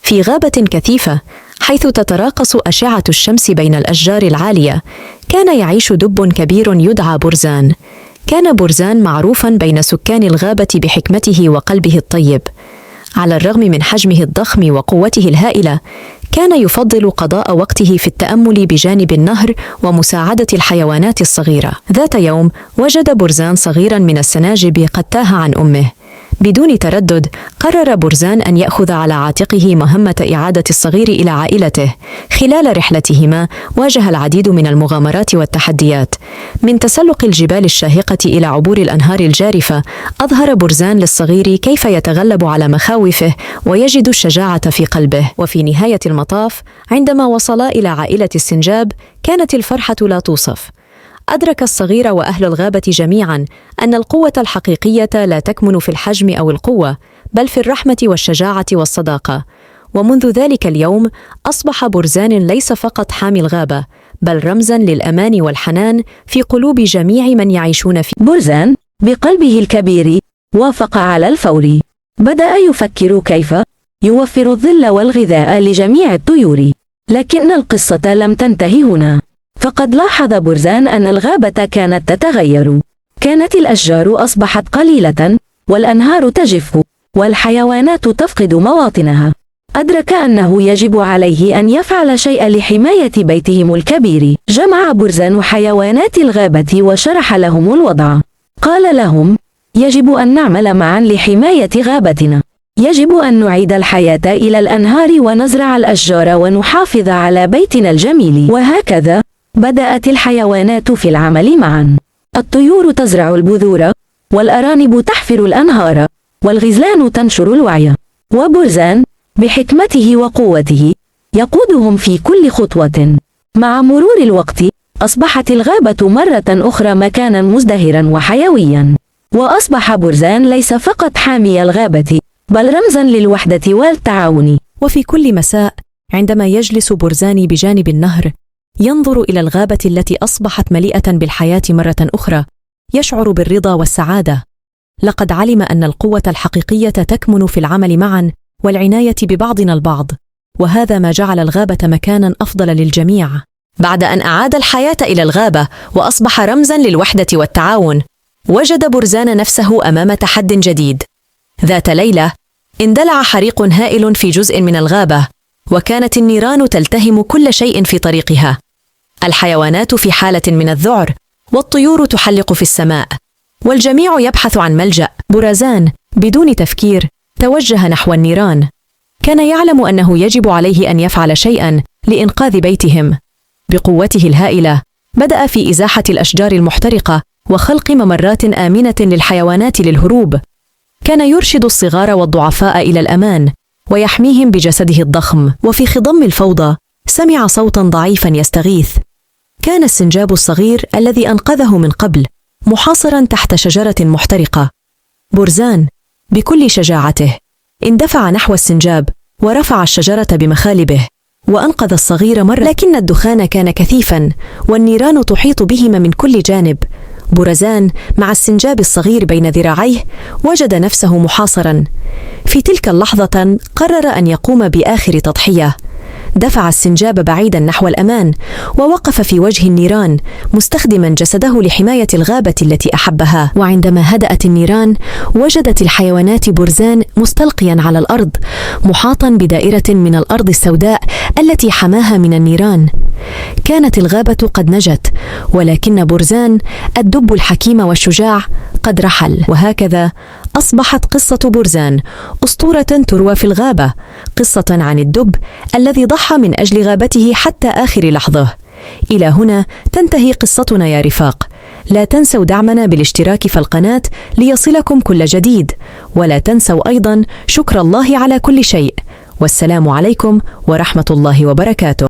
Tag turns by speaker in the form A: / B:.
A: في غابة كثيفة حيث تتراقص أشعة الشمس بين الأشجار العالية، كان يعيش دب كبير يدعى برزان. كان برزان معروفاً بين سكان الغابة بحكمته وقلبه الطيب. على الرغم من حجمه الضخم وقوته الهائلة، كان يفضل قضاء وقته في التأمل بجانب النهر ومساعدة الحيوانات الصغيرة. ذات يوم وجد برزان صغيراً من السناجب قد تاه عن أمه. بدون تردد قرر برزان أن يأخذ على عاتقه مهمة إعادة الصغير إلى عائلته. خلال رحلتهما واجه العديد من المغامرات والتحديات، من تسلق الجبال الشاهقة إلى عبور الأنهار الجارفة. أظهر برزان للصغير كيف يتغلب على مخاوفه ويجد الشجاعة في قلبه. وفي نهاية المطاف عندما وصلا إلى عائلة السنجاب كانت الفرحة لا توصف. أدرك الصغير وأهل الغابة جميعاً أن القوة الحقيقية لا تكمن في الحجم أو القوة، بل في الرحمة والشجاعة والصداقة. ومنذ ذلك اليوم أصبح برزان ليس فقط حامي الغابة، بل رمزاً للأمان والحنان في قلوب جميع من يعيشون فيه.
B: برزان بقلبه الكبير وافق على الفور. بدأ يفكر كيف يوفر الظل والغذاء لجميع الطيور. لكن القصة لم تنتهي هنا، فقد لاحظ برزان أن الغابة كانت تتغير. كانت الأشجار أصبحت قليلة، والأنهار تجف، والحيوانات تفقد مواطنها. أدرك أنه يجب عليه أن يفعل شيئا لحماية بيتهم الكبير. جمع برزان حيوانات الغابة وشرح لهم الوضع. قال لهم: يجب أن نعمل معا لحماية غابتنا. يجب أن نعيد الحياة إلى الأنهار ونزرع الأشجار ونحافظ على بيتنا الجميل. وهكذا بدأت الحيوانات في العمل معا. الطيور تزرع البذور، والأرانب تحفر الأنهار، والغزلان تنشر الوعي. وبرزان بحكمته وقوته يقودهم في كل خطوة. مع مرور الوقت أصبحت الغابة مرة أخرى مكانا مزدهرا وحيويا. وأصبح برزان ليس فقط حامي الغابة، بل رمزا للوحدة والتعاون.
A: وفي كل مساء عندما يجلس برزان بجانب النهر ينظر إلى الغابة التي أصبحت مليئة بالحياة مرة أخرى، يشعر بالرضا والسعادة. لقد علم أن القوة الحقيقية تكمن في العمل معا والعناية ببعضنا البعض، وهذا ما جعل الغابة مكانا أفضل للجميع. بعد أن أعاد الحياة إلى الغابة وأصبح رمزا للوحدة والتعاون، وجد برزان نفسه أمام تحد جديد. ذات ليلة اندلع حريق هائل في جزء من الغابة، وكانت النيران تلتهم كل شيء في طريقها. الحيوانات في حالة من الذعر، والطيور تحلق في السماء، والجميع يبحث عن ملجأ. برزان بدون تفكير توجه نحو النيران. كان يعلم أنه يجب عليه أن يفعل شيئا لإنقاذ بيتهم. بقوته الهائلة بدأ في إزاحة الأشجار المحترقة وخلق ممرات آمنة للحيوانات للهروب. كان يرشد الصغار والضعفاء إلى الأمان ويحميهم بجسده الضخم. وفي خضم الفوضى سمع صوتا ضعيفا يستغيث. كان السنجاب الصغير الذي أنقذه من قبل محاصرا تحت شجرة محترقة. برزان بكل شجاعته اندفع نحو السنجاب ورفع الشجرة بمخالبه وأنقذ الصغير مرة، لكن الدخان كان كثيفا والنيران تحيط بهما من كل جانب. برزان مع السنجاب الصغير بين ذراعيه وجد نفسه محاصرا. في تلك اللحظة قرر أن يقوم بآخر تضحية. دفع السنجاب بعيدا نحو الأمان ووقف في وجه النيران مستخدما جسده لحماية الغابة التي أحبها. وعندما هدأت النيران وجدت الحيوانات برزان مستلقيا على الأرض محاطا بدائرة من الأرض السوداء التي حماها من النيران. كانت الغابة قد نجت، ولكن برزان الدب الحكيم والشجاع قد رحل. وهكذا أصبحت قصة برزان أسطورة تروى في الغابة، قصة عن الدب الذي ضحى من أجل غابته حتى آخر لحظة. إلى هنا تنتهي قصتنا يا رفاق. لا تنسوا دعمنا بالاشتراك في القناة ليصلكم كل جديد، ولا تنسوا أيضا شكر الله على كل شيء. والسلام عليكم ورحمة الله وبركاته.